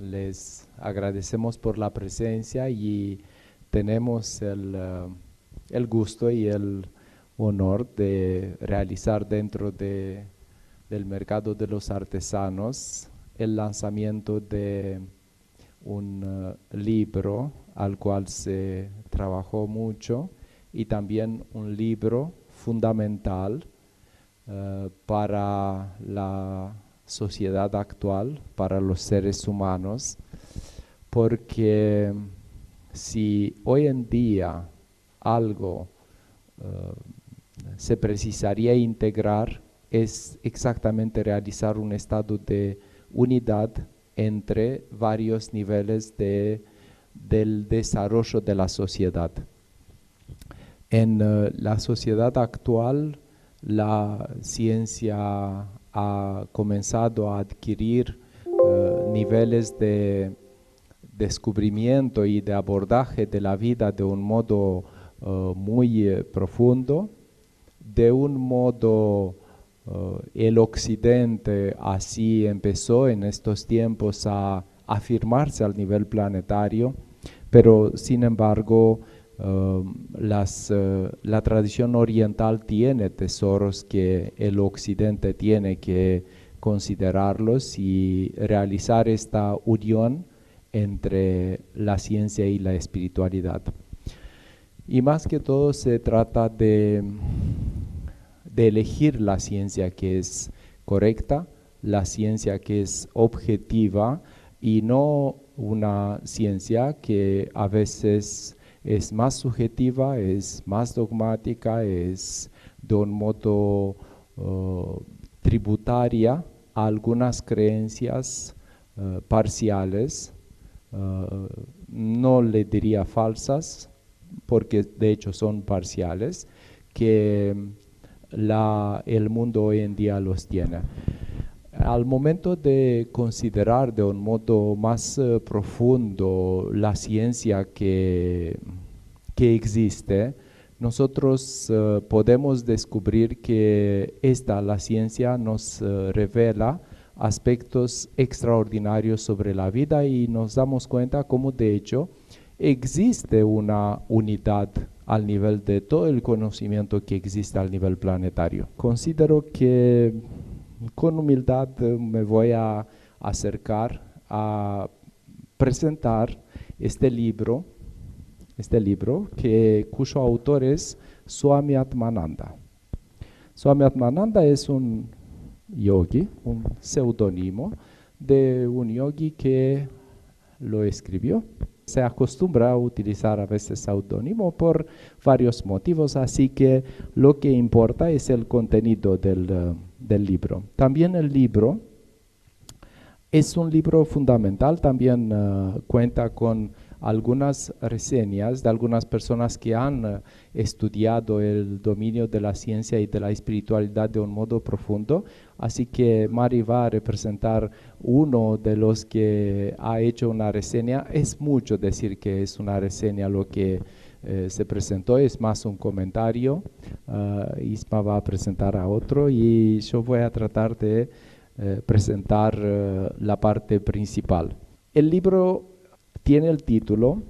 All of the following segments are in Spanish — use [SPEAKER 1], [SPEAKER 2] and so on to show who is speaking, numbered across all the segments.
[SPEAKER 1] Les agradecemos por la presencia y tenemos el gusto y el honor de realizar del mercado de los artesanos el lanzamiento de un libro al cual se trabajó mucho y también un libro fundamental para la sociedad actual, para los seres humanos, porque si hoy en día algo se precisaría integrar es exactamente realizar un estado de unidad entre varios niveles del desarrollo de la sociedad. En la sociedad actual, la ciencia ha comenzado a adquirir niveles de descubrimiento y de abordaje de la vida de un modo muy profundo. De un modo, el Occidente así empezó en estos tiempos a afirmarse al nivel planetario, pero sin embargo la tradición oriental tiene tesoros que el Occidente tiene que considerarlos y realizar esta unión entre la ciencia y la espiritualidad. Y más que todo se trata de elegir la ciencia que es correcta, la ciencia que es objetiva y no una ciencia que a veces es más subjetiva, es más dogmática, es de un modo tributaria a algunas creencias parciales, no le diría falsas, porque de hecho son parciales, que el mundo hoy en día los tiene. Al momento de considerar de un modo más profundo la ciencia que existe, nosotros podemos descubrir que la ciencia nos revela aspectos extraordinarios sobre la vida y nos damos cuenta cómo de hecho existe una unidad al nivel de todo el conocimiento que existe al nivel planetario. Considero que con humildad me voy a acercar a presentar este libro cuyo autor es Swami Atmananda. Swami Atmananda es un yogi, un seudónimo de un yogi que lo escribió. Se acostumbra a utilizar a veces seudónimo por varios motivos, así que lo que importa es el contenido del libro. También el libro es un libro fundamental, también cuenta con algunas reseñas de algunas personas que han estudiado el dominio de la ciencia y de la espiritualidad de un modo profundo. Así que Mari va a representar uno de los que ha hecho una reseña. Es mucho decir que es una reseña lo que se presentó, es más un comentario. Isma va a presentar a otro y yo voy a tratar de presentar la parte principal. El libro tiene el título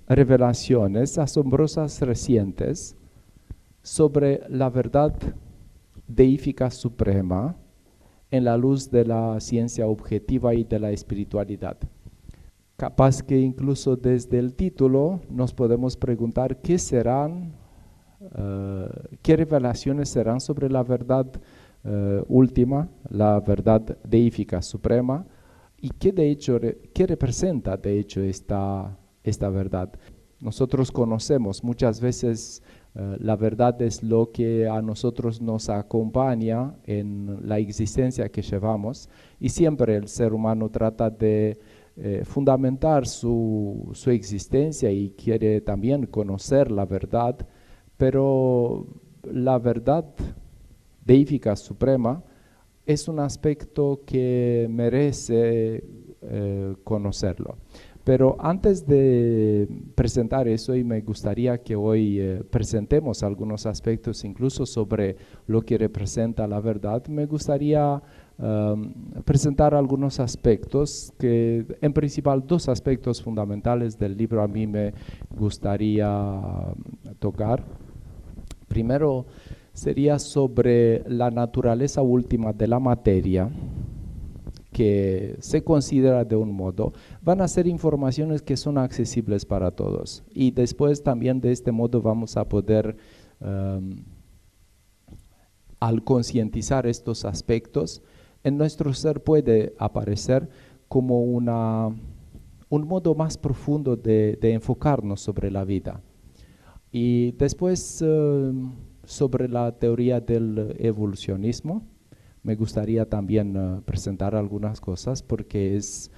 [SPEAKER 1] Revelaciones asombrosas recientes sobre la verdad deífica suprema en la luz de la ciencia objetiva y de la espiritualidad. Capaz que incluso desde el título nos podemos preguntar qué revelaciones serán sobre la verdad última, la verdad deífica suprema, y qué representa de hecho esta verdad. Nosotros conocemos muchas veces la verdad es lo que a nosotros nos acompaña en la existencia que llevamos, y siempre el ser humano trata de fundamentar su existencia y quiere también conocer la verdad, pero la verdad deífica suprema es un aspecto que merece conocerlo. Pero antes de presentar eso, y me gustaría que hoy presentemos algunos aspectos incluso sobre lo que representa la verdad, me gustaría presentar algunos aspectos, que en principal dos aspectos fundamentales del libro a mí me gustaría tocar. Primero sería sobre la naturaleza última de la materia, que se considera de un modo. Van a ser informaciones que son accesibles para todos. Y después también de este modo vamos a poder, al concientizar estos aspectos, en nuestro ser puede aparecer como un modo más profundo de enfocarnos sobre la vida. Y después, sobre la teoría del evolucionismo, me gustaría también presentar algunas cosas porque es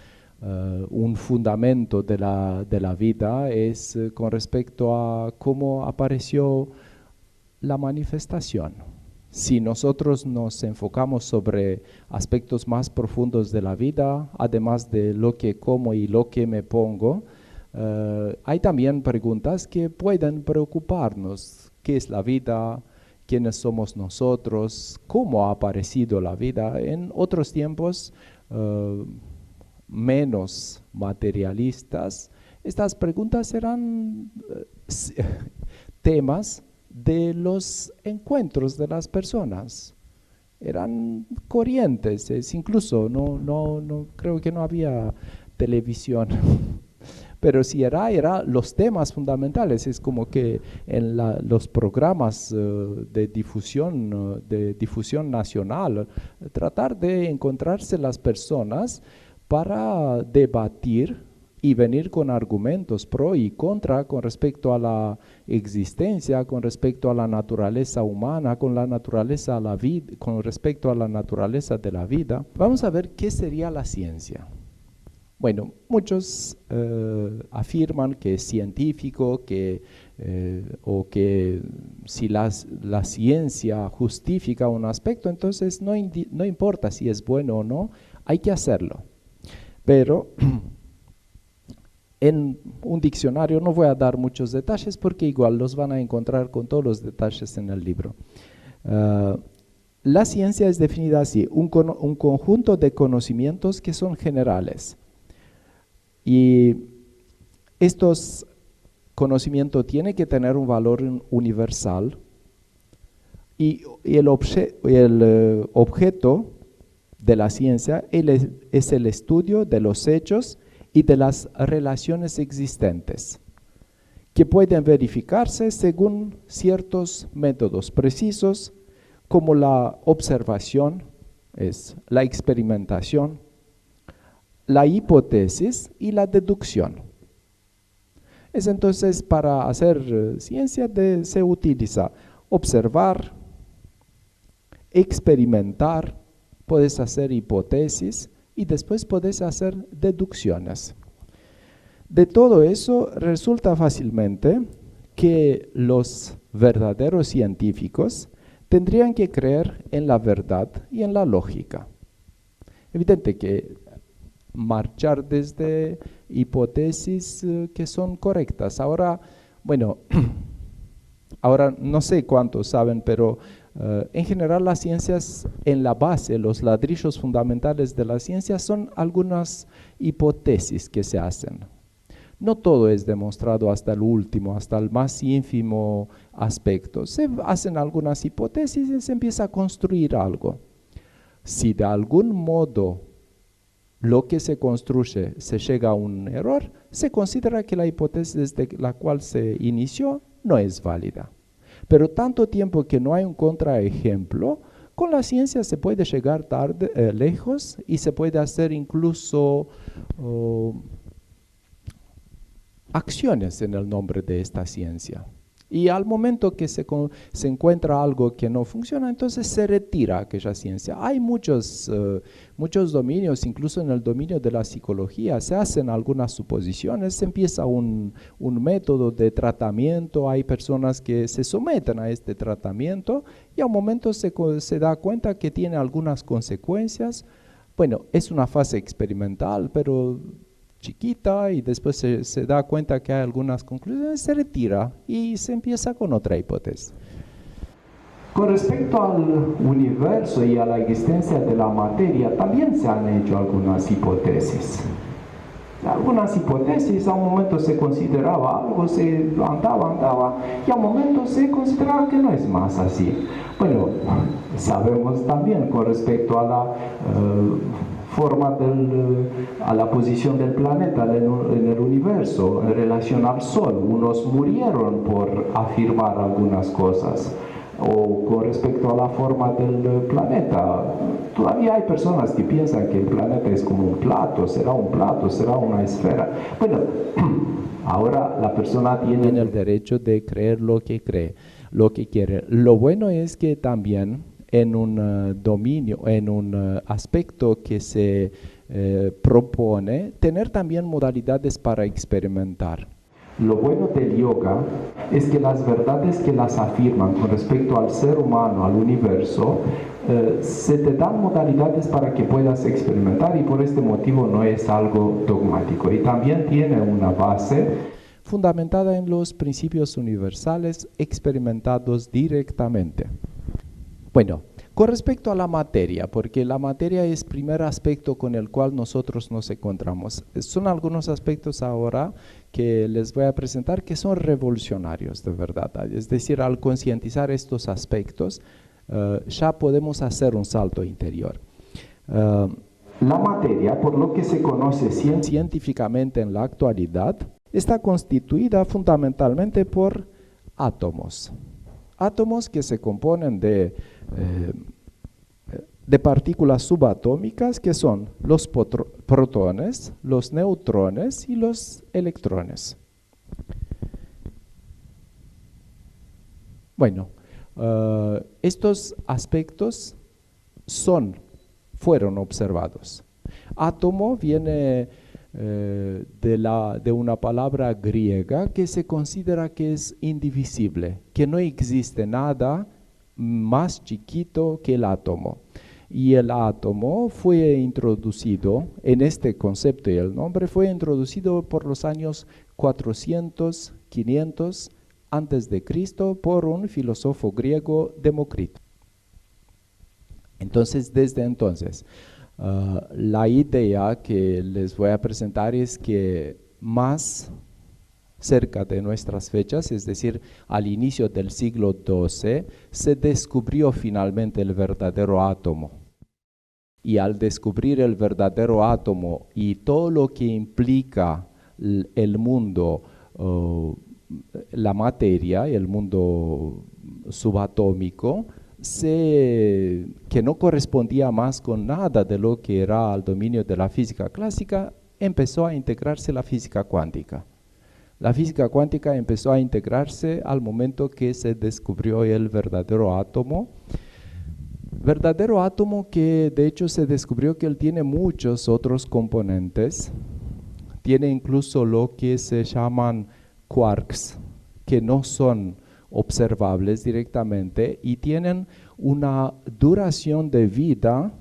[SPEAKER 1] un fundamento de la vida, es con respecto a cómo apareció la manifestación. Si nosotros nos enfocamos sobre aspectos más profundos de la vida, además de lo que como y lo que me pongo, hay también preguntas que pueden preocuparnos. ¿Qué es la vida? ¿Quiénes somos nosotros? ¿Cómo ha aparecido la vida? En otros tiempos menos materialistas, estas preguntas eran temas de los encuentros de las personas. Eran corrientes, incluso no creo que no había televisión. Pero si era los temas fundamentales, es como que en los programas de difusión nacional, tratar de encontrarse las personas para debatir y venir con argumentos pro y contra con respecto a la existencia, con respecto a la naturaleza humana, con respecto a la naturaleza de la vida. Vamos a ver qué sería la ciencia. Bueno, muchos afirman que es científico, o que si la ciencia justifica un aspecto, entonces no importa si es bueno o no, hay que hacerlo. Pero en un diccionario no voy a dar muchos detalles porque igual los van a encontrar con todos los detalles en el libro. La ciencia es definida así, un conjunto de conocimientos que son generales. Y estos conocimientos tienen que tener un valor universal y el objeto de la ciencia es el estudio de los hechos y de las relaciones existentes, que pueden verificarse según ciertos métodos precisos, como la observación, es la experimentación, la hipótesis y la deducción. Es entonces para hacer ciencia se utiliza observar, experimentar, puedes hacer hipótesis y después puedes hacer deducciones. De todo eso resulta fácilmente que los verdaderos científicos tendrían que creer en la verdad y en la lógica. Evidente que marchar desde hipótesis que son correctas. Ahora, bueno, ahora no sé cuántos saben, pero en general las ciencias en la base, los ladrillos fundamentales de la ciencia son algunas hipótesis que se hacen. No todo es demostrado hasta el último, hasta el más ínfimo aspecto. Se hacen algunas hipótesis y se empieza a construir algo. Si de algún modo lo que se construye se llega a un error, se considera que la hipótesis de la cual se inició no es válida. Pero tanto tiempo que no hay un contraejemplo, con la ciencia se puede llegar lejos y se puede hacer incluso acciones en el nombre de esta ciencia. Y al momento que se encuentra algo que no funciona, entonces se retira aquella ciencia. Hay muchos dominios, incluso en el dominio de la psicología, se hacen algunas suposiciones, se empieza un método de tratamiento, hay personas que se someten a este tratamiento y a un momento se da cuenta que tiene algunas consecuencias. Bueno, es una fase experimental, pero chiquita, y después se da cuenta que hay algunas conclusiones, se retira y se empieza con otra hipótesis. Con respecto al universo y a la existencia de la materia, también se han hecho algunas hipótesis. Algunas hipótesis, a un momento se consideraba algo, se andaba, y a un momento se consideraba que no es más así. Bueno, sabemos también con respecto a la a la posición del planeta en el universo, en relación al Sol. Unos murieron por afirmar algunas cosas. O con respecto a la forma del planeta, todavía hay personas que piensan que el planeta es como un plato, será una esfera. Bueno, ahora la persona tiene el derecho de creer lo que cree, lo que quiere. Lo bueno es que también en un dominio, en un aspecto que se propone, tener también modalidades para experimentar. Lo bueno del yoga es que las verdades que las afirman con respecto al ser humano, al universo, se te dan modalidades para que puedas experimentar, y por este motivo no es algo dogmático. Y también tiene una base fundamentada en los principios universales experimentados directamente. Bueno, con respecto a la materia, porque la materia es el primer aspecto con el cual nosotros nos encontramos. Son algunos aspectos ahora que les voy a presentar que son revolucionarios, de verdad. Es decir, al concientizar estos aspectos, ya podemos hacer un salto interior. La materia, por lo que se conoce científicamente en la actualidad, está constituida fundamentalmente por átomos. Átomos que se componen de partículas subatómicas, que son los protones, los neutrones y los electrones. Bueno, estos aspectos fueron observados. Átomo viene de una palabra griega que se considera que es indivisible, que no existe nada más chiquito que el átomo. Y el átomo fue introducido, en este concepto y el nombre, fue introducido por los años 400, 500 antes de Cristo por un filósofo griego, Demócrito. Entonces, desde entonces, la idea que les voy a presentar es que más cerca de nuestras fechas, es decir, al inicio del siglo XII, se descubrió finalmente el verdadero átomo. Y al descubrir el verdadero átomo y todo lo que implica el mundo, la materia, el mundo subatómico, que no correspondía más con nada de lo que era al dominio de la física clásica, empezó a integrarse la física cuántica. La física cuántica empezó a integrarse al momento que se descubrió el verdadero átomo que de hecho se descubrió que él tiene muchos otros componentes, tiene incluso lo que se llaman quarks, que no son observables directamente y tienen una duración de vida,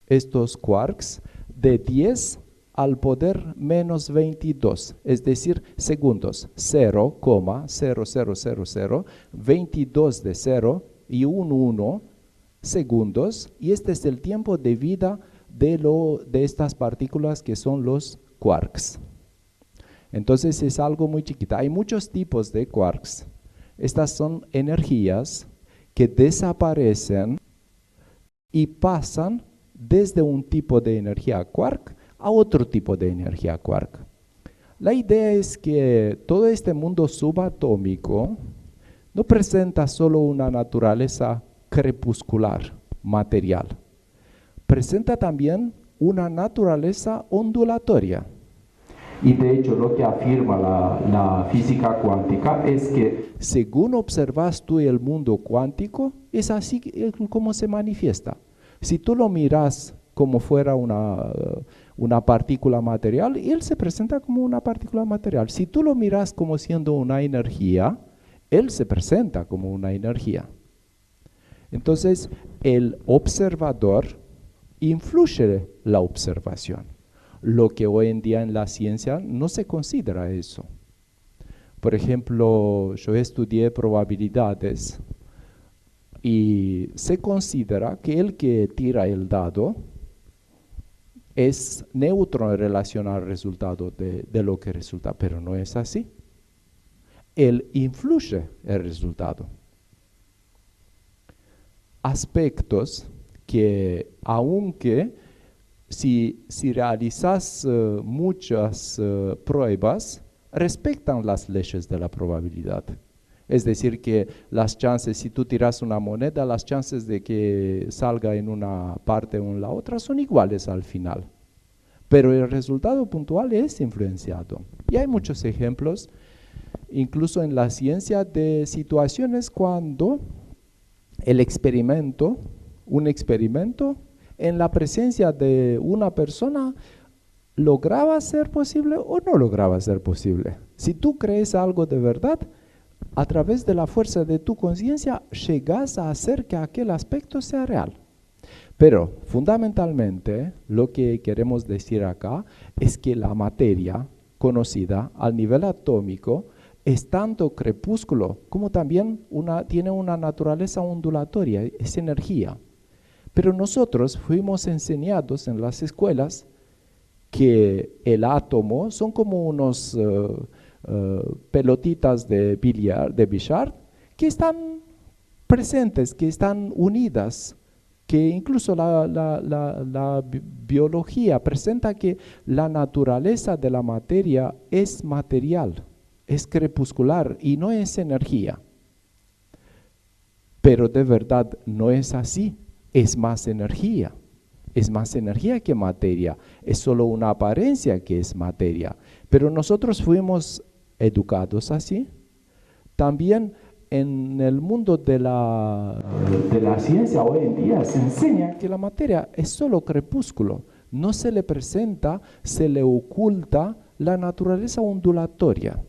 [SPEAKER 1] estos quarks, de 10 al poder menos 22, es decir, segundos, 0,0000, 22 de 0 y un 1 segundos, y este es el tiempo de vida de estas partículas que son los quarks. Entonces es algo muy chiquito. Hay muchos tipos de quarks. Estas son energías que desaparecen y pasan desde un tipo de energía quark a otro tipo de energía quark. La idea es que todo este mundo subatómico no presenta solo una naturaleza crepuscular, material. Presenta también una naturaleza ondulatoria. Y de hecho lo que afirma la física cuántica es que según observas tú el mundo cuántico, es así como se manifiesta. Si tú lo miras como fuera una partícula material, él se presenta como una partícula material. Si tú lo miras como siendo una energía, él se presenta como una energía. Entonces, el observador influye la observación, lo que hoy en día en la ciencia no se considera eso. Por ejemplo, yo estudié probabilidades. Y se considera que el que tira el dado es neutro en relación al resultado de lo que resulta, pero no es así. Él influye el resultado. Aspectos que, aunque si realizas muchas pruebas, respetan las leyes de la probabilidad. Es decir, que las chances, si tú tiras una moneda, las chances de que salga en una parte o en la otra son iguales al final. Pero el resultado puntual es influenciado. Y hay muchos ejemplos, incluso en la ciencia, de situaciones cuando un experimento, en la presencia de una persona, lograba ser posible o no lograba ser posible. Si tú crees algo de verdad, a través de la fuerza de tu conciencia, llegas a hacer que aquel aspecto sea real. Pero, fundamentalmente, lo que queremos decir acá es que la materia conocida al nivel atómico es tanto crepúsculo como también tiene una naturaleza ondulatoria, es energía. Pero nosotros fuimos enseñados en las escuelas que el átomo son como unos pelotitas de billar, que están presentes, que están unidas, que incluso la biología presenta que la naturaleza de la materia es material, es crepuscular y no es energía. Pero de verdad no es así, es más energía. Es más energía que materia, es solo una apariencia que es materia. Pero nosotros fuimos educados así. También en el mundo de la ciencia hoy en día se enseña que la materia es solo crepúsculo. No se le presenta, se le oculta la naturaleza ondulatoria.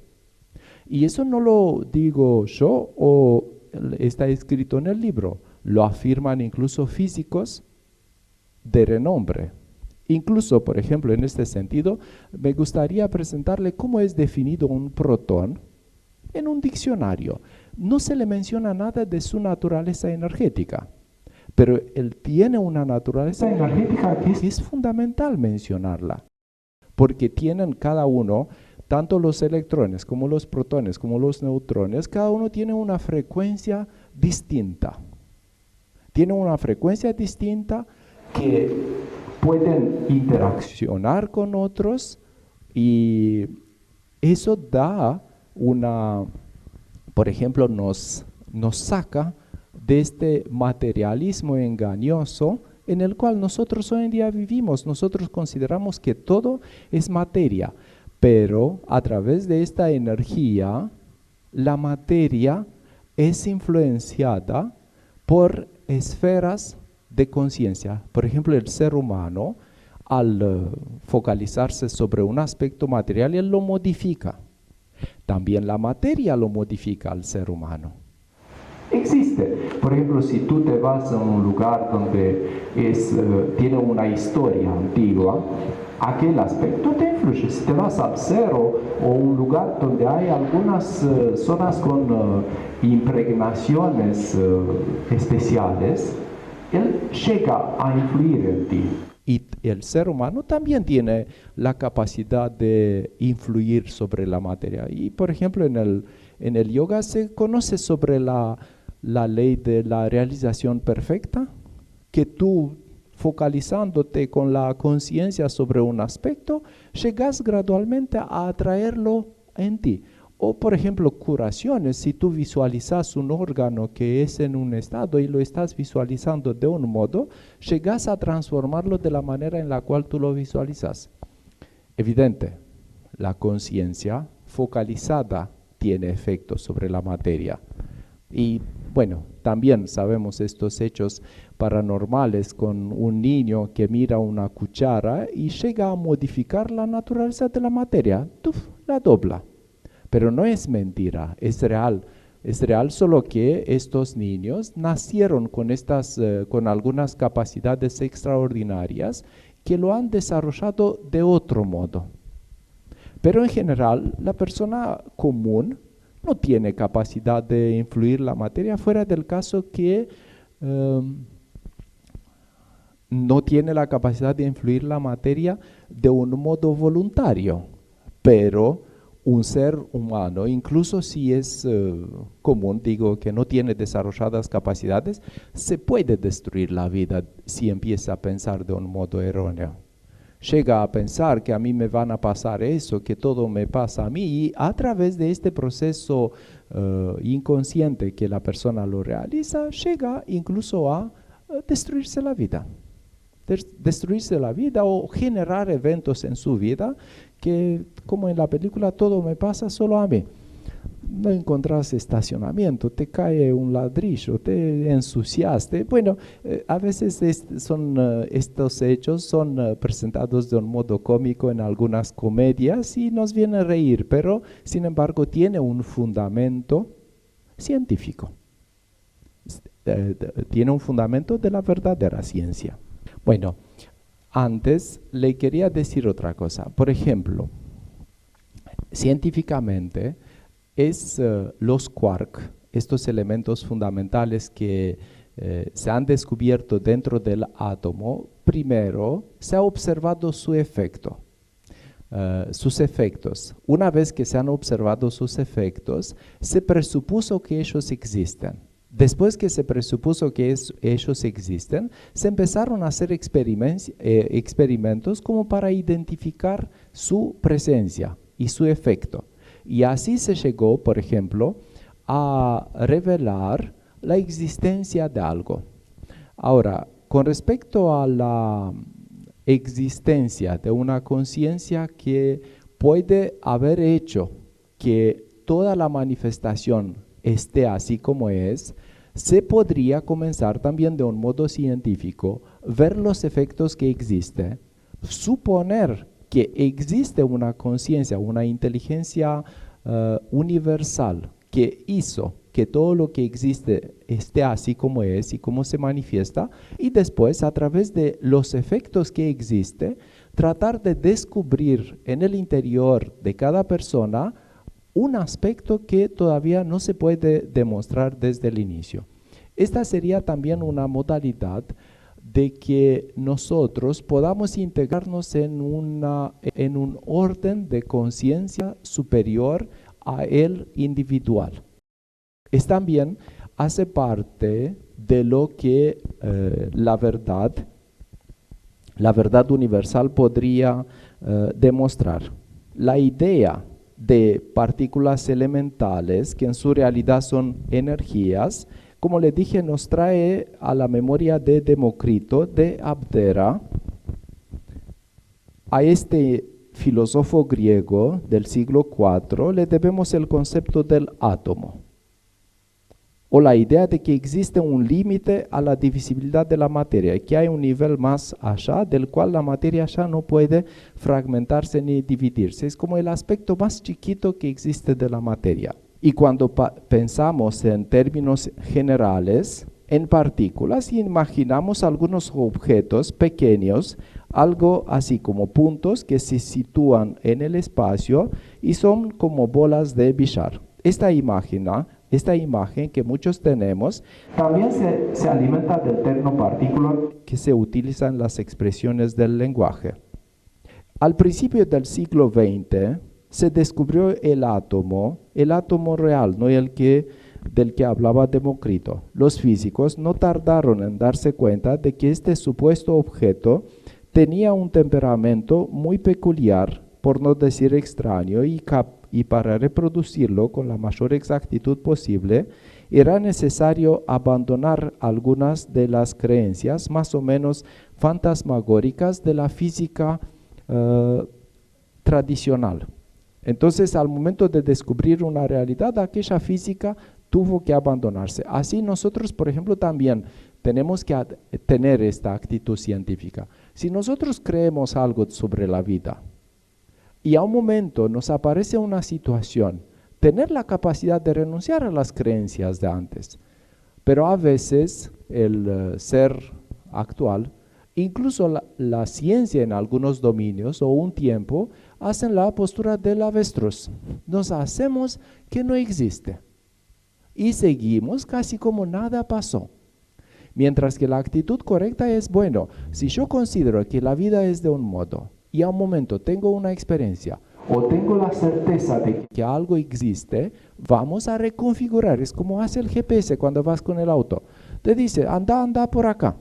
[SPEAKER 1] Y eso no lo digo yo o está escrito en el libro, lo afirman incluso físicos de renombre. Incluso, por ejemplo, en este sentido, me gustaría presentarle cómo es definido un protón en un diccionario. No se le menciona nada de su naturaleza energética, pero él tiene una naturaleza energética que es fundamental mencionarla, porque tienen cada uno, tanto los electrones como los protones, como los neutrones, cada uno tiene una frecuencia distinta. Tiene una frecuencia distinta que pueden interaccionar con otros y eso da por ejemplo, nos saca de este materialismo engañoso en el cual nosotros hoy en día vivimos. Nosotros consideramos que todo es materia, pero a través de esta energía, la materia es influenciada por esferas de conciencia. Por ejemplo, el ser humano, al focalizarse sobre un aspecto material, él lo modifica. También la materia lo modifica al ser humano. Existe. Por ejemplo, si tú te vas a un lugar donde tiene una historia antigua, aquel aspecto te influye. Si te vas al cerro o un lugar donde hay algunas zonas con impregnaciones especiales, él llega a influir en ti. Y el ser humano también tiene la capacidad de influir sobre la materia. Y por ejemplo, en el yoga se conoce sobre la ley de la realización perfecta, que tú, focalizándote con la conciencia sobre un aspecto, llegas gradualmente a atraerlo en ti. O por ejemplo, curaciones, si tú visualizas un órgano que es en un estado y lo estás visualizando de un modo, llegas a transformarlo de la manera en la cual tú lo visualizas. Evidente, la conciencia focalizada tiene efecto sobre la materia. Y bueno, también sabemos estos hechos paranormales con un niño que mira una cuchara y llega a modificar la naturaleza de la materia, la dobla. Pero no es mentira, es real. Es real, solo que estos niños nacieron con algunas capacidades extraordinarias que lo han desarrollado de otro modo. Pero en general, la persona común no tiene capacidad de influir la materia fuera del caso que no tiene la capacidad de influir la materia de un modo voluntario, pero un ser humano, incluso si es común, digo, que no tiene desarrolladas capacidades, se puede destruir la vida si empieza a pensar de un modo erróneo. Llega a pensar que a mí me van a pasar eso, que todo me pasa a mí, y a través de este proceso inconsciente que la persona lo realiza, llega incluso a destruirse la vida. Destruirse la vida o generar eventos en su vida que, como en la película, todo me pasa solo a mí. No encontrás estacionamiento, te cae un ladrillo, te ensuciaste. Bueno, a veces estos hechos son presentados de un modo cómico en algunas comedias y nos viene a reír, pero sin embargo tiene un fundamento científico. Tiene un fundamento de la verdadera ciencia. Bueno, antes le quería decir otra cosa. Por ejemplo, científicamente, los quark, estos elementos fundamentales que se han descubierto dentro del átomo, primero se ha observado sus efectos. Una vez que se han observado sus efectos, se presupuso que ellos existen. Después que se presupuso que ellos existen, se empezaron a hacer experimentos como para identificar su presencia y su efecto. Y así se llegó, por ejemplo, a revelar la existencia de algo. Ahora, con respecto a la existencia de una conciencia que puede haber hecho que toda la manifestación esté así como es, se podría comenzar también de un modo científico, ver los efectos que existen, suponer que existe una conciencia, una inteligencia universal que hizo que todo lo que existe esté así como es y como se manifiesta, y después a través de los efectos que existe, tratar de descubrir en el interior de cada persona un aspecto que todavía no se puede demostrar desde el inicio. Esta sería también una modalidad de que nosotros podamos integrarnos en un orden de conciencia superior a el individual. Es también hace parte de lo que la verdad universal podría demostrar. La idea de partículas elementales, que en su realidad son energías, como le dije, nos trae a la memoria de Demócrito de Abdera, a este filósofo griego del siglo IV, le debemos el concepto del átomo, o la idea de que existe un límite a la divisibilidad de la materia, y que hay un nivel más allá del cual la materia ya no puede fragmentarse ni dividirse. Es como el aspecto más chiquito que existe de la materia. Y cuando pensamos en términos generales, en partículas, imaginamos algunos objetos pequeños, algo así como puntos que se sitúan en el espacio y son como bolas de billar. Esta imagen que muchos tenemos también se alimenta del término partícula que se utiliza en las expresiones del lenguaje. Al principio del siglo XX se descubrió el átomo real, no del que hablaba Demócrito. Los físicos no tardaron en darse cuenta de que este supuesto objeto tenía un temperamento muy peculiar, por no decir extraño, y para reproducirlo con la mayor exactitud posible, era necesario abandonar algunas de las creencias más o menos fantasmagóricas de la física tradicional. Entonces, al momento de descubrir una realidad, aquella física tuvo que abandonarse. Así nosotros, por ejemplo, también tenemos que tener esta actitud científica. Si nosotros creemos algo sobre la vida, y a un momento nos aparece una situación, tener la capacidad de renunciar a las creencias de antes. Pero a veces el ser actual, incluso la ciencia en algunos dominios o un tiempo, hacen la postura del avestruz. Nos hacemos que no existe y seguimos casi como nada pasó. Mientras que la actitud correcta es, bueno, si yo considero que la vida es de un modo y a un momento tengo una experiencia o tengo la certeza de que algo existe, vamos a reconfigurar. Es como hace el GPS cuando vas con el auto. Te dice, anda por acá.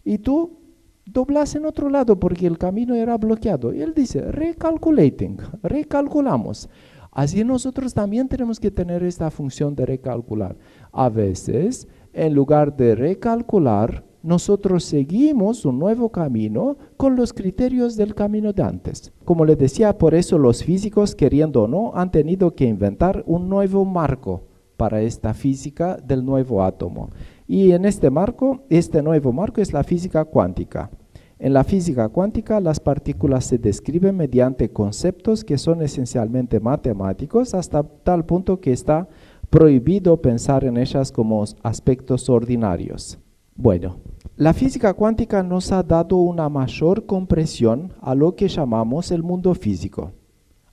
[SPEAKER 1] Y tú doblas en otro lado porque el camino era bloqueado. Y él dice, recalculamos. Así nosotros también tenemos que tener esta función de recalcular. A veces, en lugar de recalcular, nosotros seguimos un nuevo camino con los criterios del camino de antes. Como les decía, por eso los físicos, queriendo o no, han tenido que inventar un nuevo marco para esta física del nuevo átomo. Y en este nuevo marco es la física cuántica. En la física cuántica, las partículas se describen mediante conceptos que son esencialmente matemáticos hasta tal punto que está prohibido pensar en ellas como aspectos ordinarios. Bueno, la física cuántica nos ha dado una mayor comprensión a lo que llamamos el mundo físico.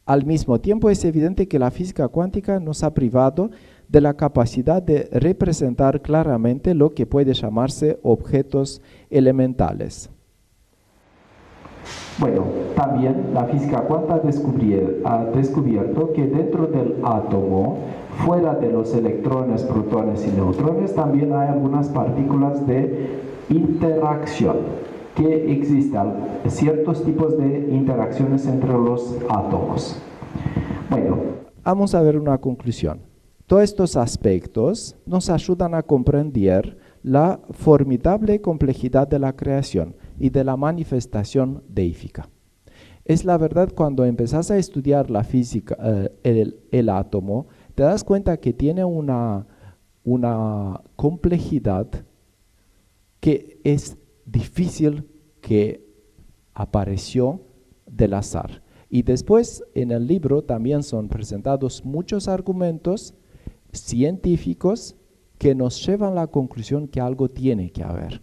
[SPEAKER 1] Al mismo tiempo, es evidente que la física cuántica nos ha privado de la capacidad de representar claramente lo que puede llamarse objetos elementales. Bueno, también la física cuántica ha descubierto que dentro del átomo, fuera de los electrones, protones y neutrones, también hay algunas partículas de interacción, que existen ciertos tipos de interacciones entre los átomos. Bueno, vamos a ver una conclusión. Todos estos aspectos nos ayudan a comprender la formidable complejidad de la creación y de la manifestación deífica. Es la verdad, cuando empezás a estudiar la física, el átomo, te das cuenta que tiene una complejidad que es difícil, que apareció del azar. Y después en el libro también son presentados muchos argumentos científicos que nos llevan a la conclusión que algo tiene que haber.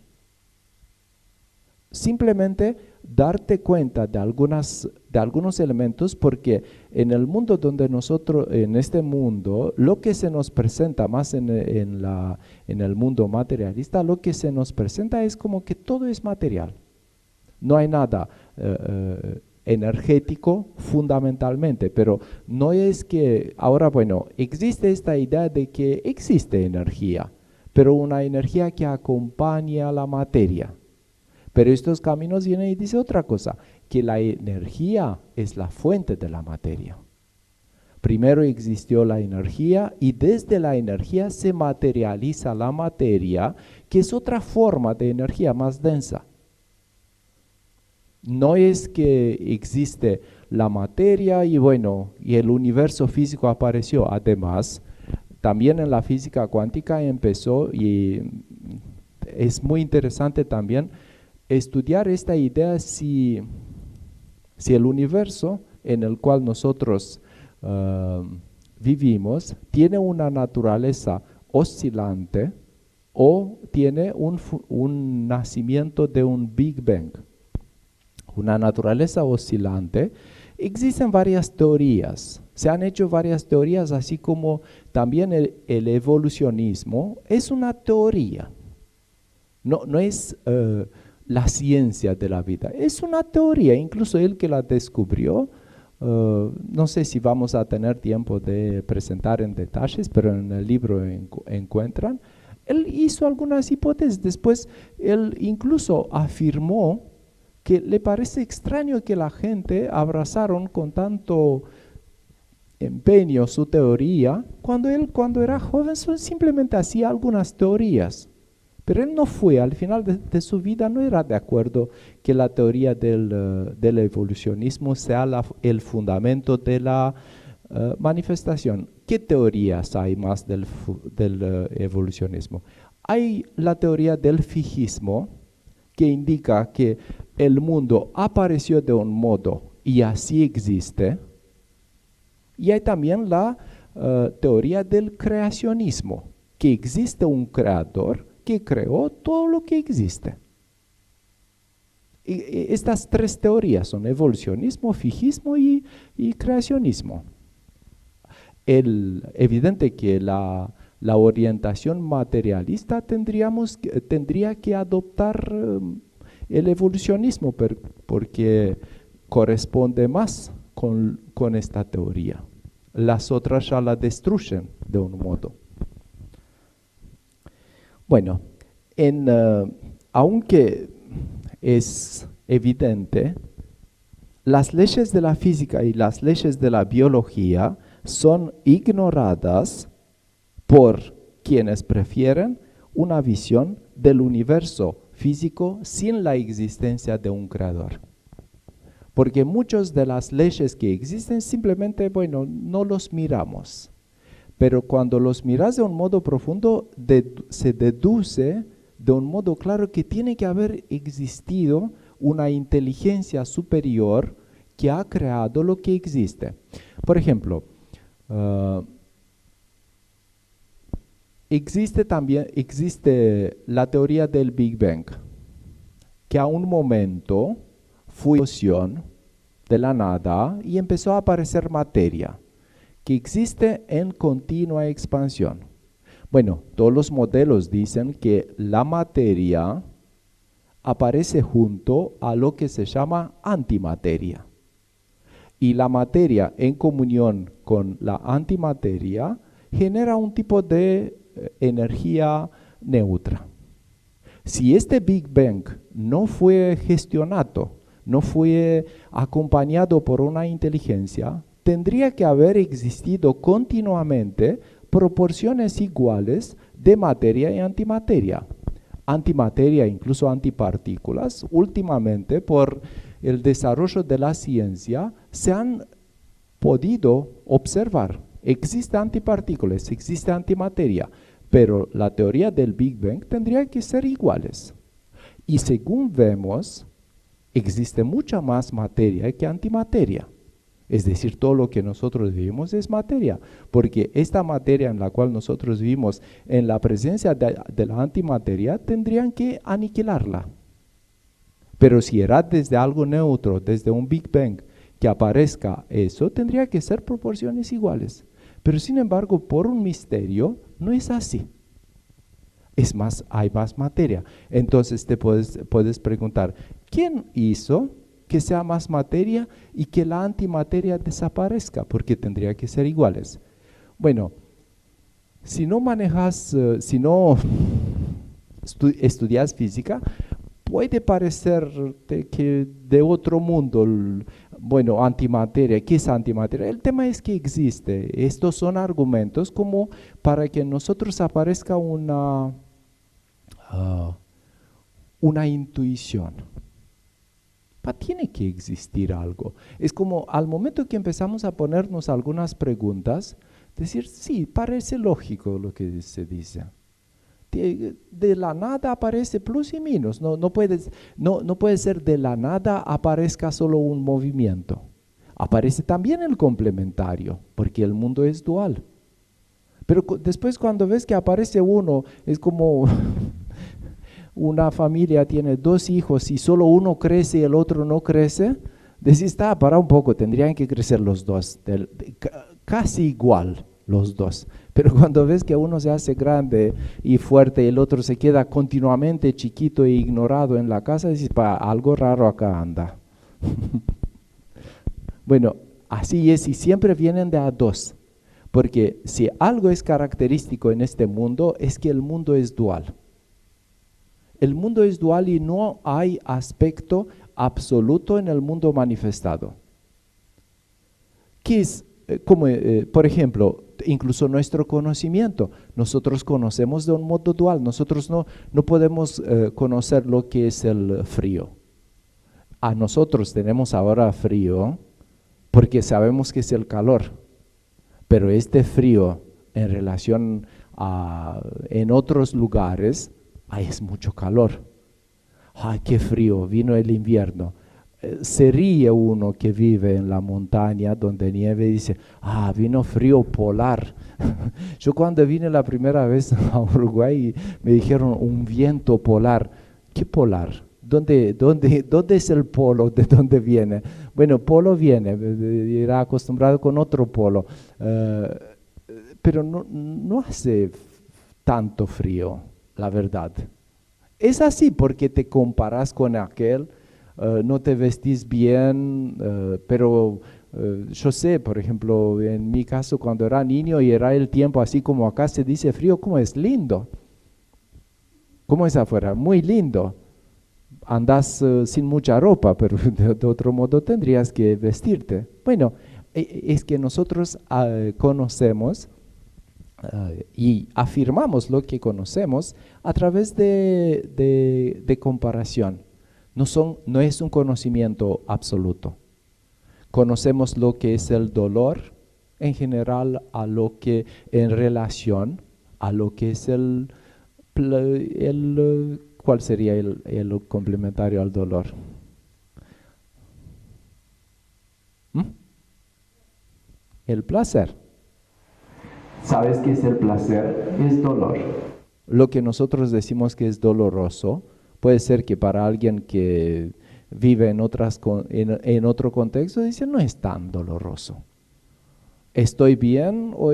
[SPEAKER 1] Simplemente darte cuenta de algunos elementos, porque en el mundo donde nosotros, en este mundo, lo que se nos presenta más en el mundo materialista, lo que se nos presenta es como que todo es material. No hay nada energético fundamentalmente, pero no es que, ahora bueno, existe esta idea de que existe energía, pero una energía que acompaña a la materia. Pero estos caminos vienen y dicen otra cosa, que la energía es la fuente de la materia. Primero existió la energía y desde la energía se materializa la materia, que es otra forma de energía más densa. No es que existe la materia y bueno, y el universo físico apareció. Además, también en la física cuántica empezó, y es muy interesante también, estudiar esta idea si el universo en el cual nosotros vivimos tiene una naturaleza oscilante o tiene un nacimiento de un Big Bang, una naturaleza oscilante. Existen varias teorías, se han hecho varias teorías, así como también el evolucionismo es una teoría, no es la ciencia de la vida, es una teoría. Incluso él que la descubrió, no sé si vamos a tener tiempo de presentar en detalles, pero en el libro encuentran, él hizo algunas hipótesis. Después él incluso afirmó que le parece extraño que la gente abrazaron con tanto empeño su teoría, cuando él, cuando era joven, simplemente hacía algunas teorías. Pero él no fue, al final de su vida no era de acuerdo que la teoría del evolucionismo sea el fundamento de la manifestación. ¿Qué teorías hay más del evolucionismo? Hay la teoría del fijismo, que indica que el mundo apareció de un modo y así existe. Y hay también la teoría del creacionismo, que existe un creador que creó todo lo que existe. Y estas tres teorías son evolucionismo, fijismo y creacionismo. Evidente que la La orientación materialista tendría que adoptar el evolucionismo porque corresponde más con esta teoría. Las otras ya la destruyen de un modo. Bueno, aunque es evidente, las leyes de la física y las leyes de la biología son ignoradas por quienes prefieren una visión del universo físico sin la existencia de un creador. Porque muchas de las leyes que existen simplemente, bueno, no los miramos. Pero cuando los miras de un modo profundo, se deduce de un modo claro que tiene que haber existido una inteligencia superior que ha creado lo que existe. Por ejemplo, existe la teoría del Big Bang, que a un momento fue explosión de la nada y empezó a aparecer materia, que existe en continua expansión. Bueno, todos los modelos dicen que la materia aparece junto a lo que se llama antimateria. Y la materia en comunión con la antimateria genera un tipo de energía neutra. Si este Big Bang no fue gestionado, no fue acompañado por una inteligencia, tendría que haber existido continuamente proporciones iguales de materia y antimateria. Antimateria, incluso antipartículas, últimamente por el desarrollo de la ciencia se han podido observar. Existe antipartículas, existe antimateria, pero la teoría del Big Bang tendría que ser iguales. Y según vemos, existe mucha más materia que antimateria. Es decir, todo lo que nosotros vivimos es materia, porque esta materia en la cual nosotros vivimos, en la presencia de la antimateria, tendrían que aniquilarla. Pero si era desde algo neutro, desde un Big Bang, que aparezca eso, tendría que ser proporciones iguales. Pero sin embargo, por un misterio, no es así. Es más, hay más materia. Entonces te puedes preguntar, ¿quién hizo que sea más materia y que la antimateria desaparezca? Porque tendría que ser iguales. Bueno, si no manejas, si no estudias física, puede parecer que de otro mundo, bueno, antimateria. ¿Qué es antimateria? El tema es que existe. Estos son argumentos como para que en nosotros aparezca una intuición. Tiene que existir algo. Es como al momento que empezamos a ponernos algunas preguntas, decir, sí, parece lógico lo que se dice. De la nada aparece plus y minus. No puede ser de la nada aparezca solo un movimiento. Aparece también el complementario, porque el mundo es dual. Pero después cuando ves que aparece uno, es como una familia tiene dos hijos y solo uno crece y el otro no crece, decís, para un poco, tendrían que crecer los dos, casi igual los dos. Pero cuando ves que uno se hace grande y fuerte y el otro se queda continuamente chiquito e ignorado en la casa, decís, algo raro acá anda. Bueno, así es y siempre vienen de a dos. Porque si algo es característico en este mundo, es que el mundo es dual. El mundo es dual y no hay aspecto absoluto en el mundo manifestado. ¿Qué es? Por ejemplo, incluso nuestro conocimiento. Nosotros conocemos de un modo dual. Nosotros no podemos conocer lo que es el frío. A nosotros tenemos ahora frío porque sabemos que es el calor. Pero este frío en relación a en otros lugares, es mucho calor. Ay, qué frío, vino el invierno. Se ríe uno que vive en la montaña donde nieve y dice, vino frío polar. Yo cuando vine la primera vez a Uruguay me dijeron un viento polar. ¿Qué polar? ¿Dónde es el polo? ¿De dónde viene? Bueno, polo viene, era acostumbrado con otro polo. Pero no hace tanto frío, la verdad. Es así porque te comparas con aquel, no te vestís bien, pero yo sé, por ejemplo, en mi caso cuando era niño y era el tiempo así como acá se dice frío, ¿cómo es lindo? ¿Cómo es afuera? Muy lindo. Andas sin mucha ropa, pero de otro modo tendrías que vestirte. Bueno, es que nosotros conocemos y afirmamos lo que conocemos a través de comparación. No es un conocimiento absoluto. Conocemos lo que es el dolor en general a lo que en relación a lo que es ¿cuál sería el complementario al dolor? ¿Mm? El placer. ¿Sabes qué es el placer? Es dolor. Lo que nosotros decimos que es doloroso, puede ser que para alguien que vive en otro contexto, dice, no es tan doloroso. ¿Estoy bien o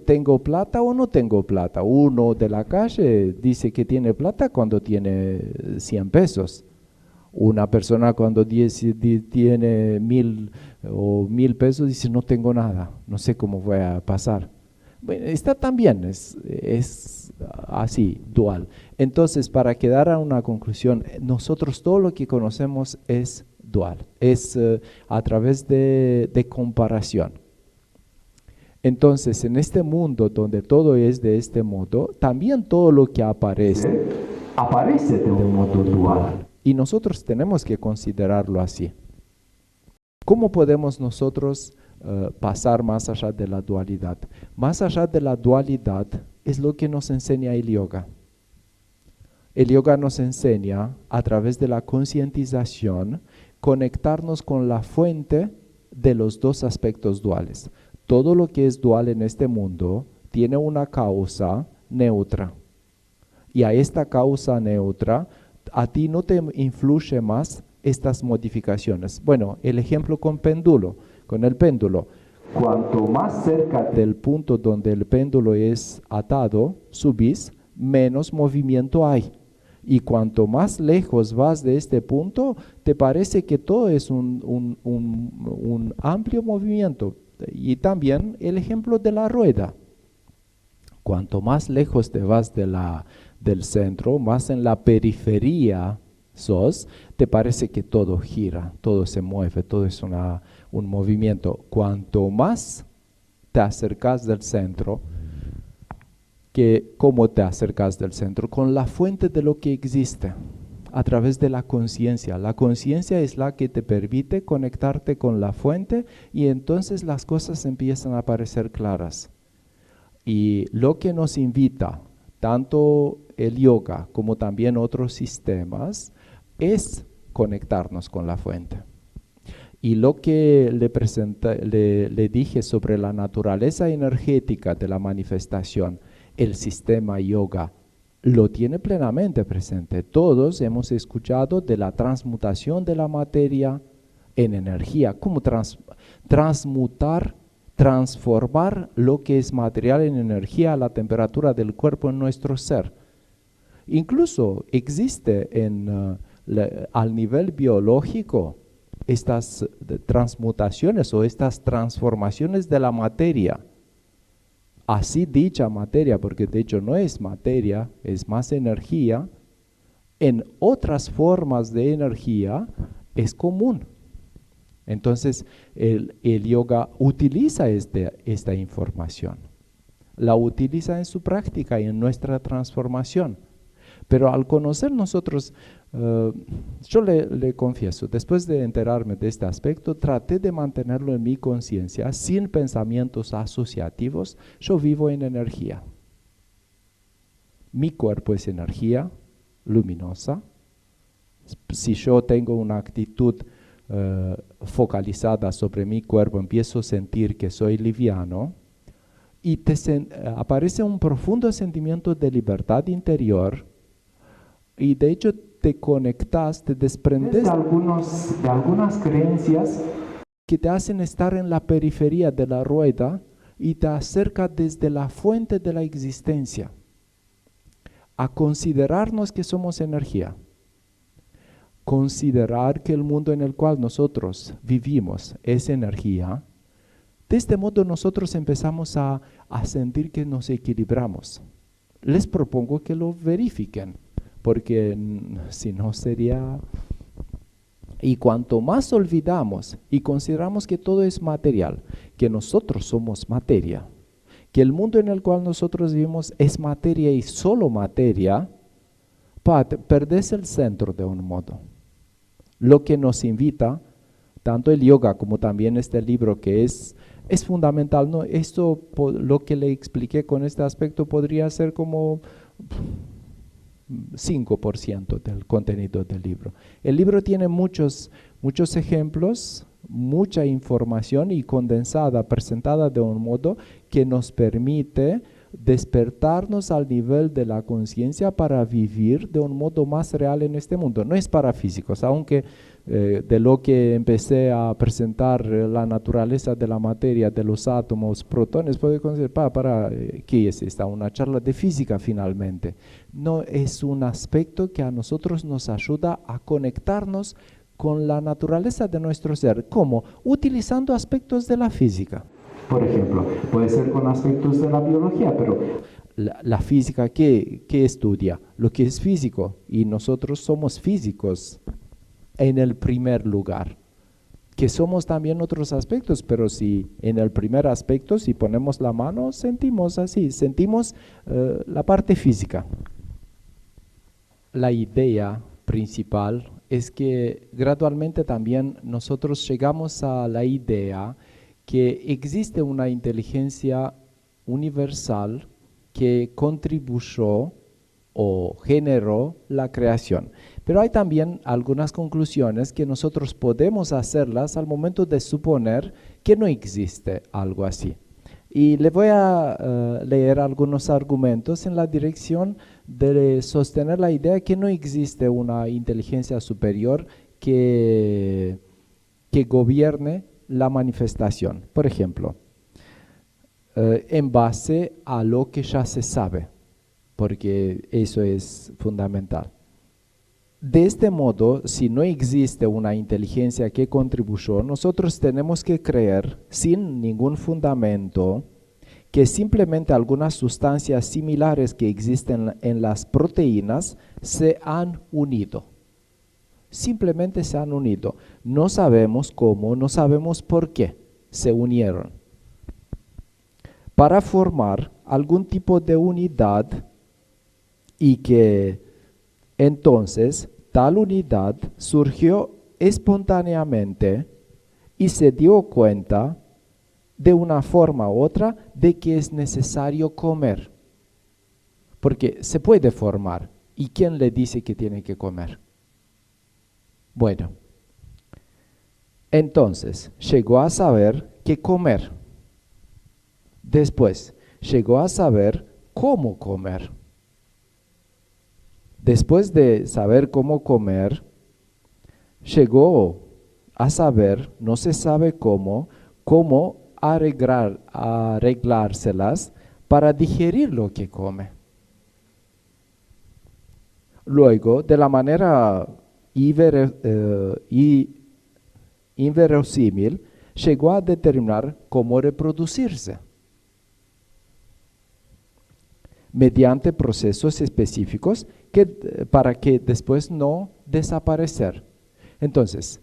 [SPEAKER 1] tengo plata o no tengo plata? Uno de la calle dice que tiene plata cuando tiene 100 pesos. Una persona cuando tiene 1.000 pesos dice, no tengo nada, no sé cómo voy a pasar. Bueno, está también, es así, dual. Entonces, para quedar a una conclusión, nosotros todo lo que conocemos es dual, es a través de comparación. Entonces, en este mundo donde todo es de este modo, también todo lo que aparece, aparece de un modo dual. Y nosotros tenemos que considerarlo así. ¿Cómo podemos nosotros pasar más allá de la dualidad? Más allá de la dualidad es lo que nos enseña el yoga. El yoga nos enseña a través de la concientización conectarnos con la fuente de los dos aspectos duales. Todo lo que es dual en este mundo tiene una causa neutra. Y a esta causa neutra, a ti no te influye más estas modificaciones. Bueno, el ejemplo con el péndulo. Cuanto más cerca del punto donde el péndulo es atado, subís, menos movimiento hay. Y cuanto más lejos vas de este punto, te parece que todo es un amplio movimiento. Y también el ejemplo de la rueda. Cuanto más lejos te vas del centro, más en la periferia sos, te parece que todo gira, todo se mueve, todo es un movimiento. Cuanto más te acercas del centro, ¿cómo te acercas del centro? Con la fuente de lo que existe, a través de la conciencia. La conciencia es la que te permite conectarte con la fuente y entonces las cosas empiezan a parecer claras. Y lo que nos invita, tanto el yoga como también otros sistemas, es conectarnos con la fuente. Y lo que le dije sobre la naturaleza energética de la manifestación, el sistema yoga lo tiene plenamente presente. Todos hemos escuchado de la transmutación de la materia en energía, cómo transformar lo que es material en energía a la temperatura del cuerpo en nuestro ser. Incluso existe al nivel biológico estas transmutaciones o estas transformaciones de la materia. Así dicha materia, porque de hecho no es materia, es más energía, en otras formas de energía es común. Entonces el yoga utiliza esta información, la utiliza en su práctica y en nuestra transformación. Pero al conocer nosotros, yo le confieso, después de enterarme de este aspecto, traté de mantenerlo en mi conciencia, sin pensamientos asociativos. Yo vivo en energía. Mi cuerpo es energía luminosa. Si yo tengo una actitud focalizada sobre mi cuerpo, empiezo a sentir que soy liviano y aparece un profundo sentimiento de libertad interior. Y de hecho te conectas, te desprendes de algunas creencias que te hacen estar en la periferia de la rueda y te acerca desde la fuente de la existencia. a considerarnos que somos energía, considerar que el mundo en el cual nosotros vivimos es energía, de este modo nosotros empezamos a sentir que nos equilibramos. Les propongo que lo verifiquen, porque si no sería... Y cuanto más olvidamos y consideramos que todo es material, que nosotros somos materia, que el mundo en el cual nosotros vivimos es materia y solo materia, perdés el centro de un modo. Lo que nos invita, tanto el yoga como también este libro que es fundamental, ¿no? Esto, lo que le expliqué con este aspecto podría ser como 5% del contenido del libro. El libro tiene muchos ejemplos, mucha información y condensada, presentada de un modo que nos permite despertarnos al nivel de la conciencia para vivir de un modo más real en este mundo. No es para físicos, aunque de lo que empecé a presentar la naturaleza de la materia, de los átomos, protones, puede considerar ¿qué es esta? Una charla de física finalmente. No, es un aspecto que a nosotros nos ayuda a conectarnos con la naturaleza de nuestro ser. ¿Cómo? Utilizando aspectos de la física. Por ejemplo, puede ser con aspectos de la biología, pero la física, ¿qué estudia? Lo que es físico, y nosotros somos físicos en el primer lugar, que somos también otros aspectos, pero si en el primer aspecto, si ponemos la mano, sentimos así, sentimos la parte física. La idea principal es que gradualmente también nosotros llegamos a la idea que existe una inteligencia universal que contribuyó o generó la creación. Pero hay también algunas conclusiones que nosotros podemos hacerlas al momento de suponer que no existe algo así. Y le voy a leer algunos argumentos en la dirección de sostener la idea que no existe una inteligencia superior que gobierne la manifestación. Por ejemplo, en base a lo que ya se sabe, porque eso es fundamental. De este modo, si no existe una inteligencia que contribuyó, nosotros tenemos que creer, sin ningún fundamento, que simplemente algunas sustancias similares que existen en las proteínas se han unido. Simplemente se han unido. No sabemos cómo, no sabemos por qué se unieron. Para formar algún tipo de unidad y que entonces tal unidad surgió espontáneamente y se dio cuenta de una forma u otra de que es necesario comer. Porque se puede formar. ¿Y quién le dice que tiene que comer? Bueno, entonces llegó a saber qué comer. Después llegó a saber cómo comer. Después de saber cómo comer, llegó a saber, no se sabe cómo arreglárselas para digerir lo que come. Luego, de la manera inverosímil, llegó a determinar cómo reproducirse mediante procesos específicos para que después no desaparecer. Entonces,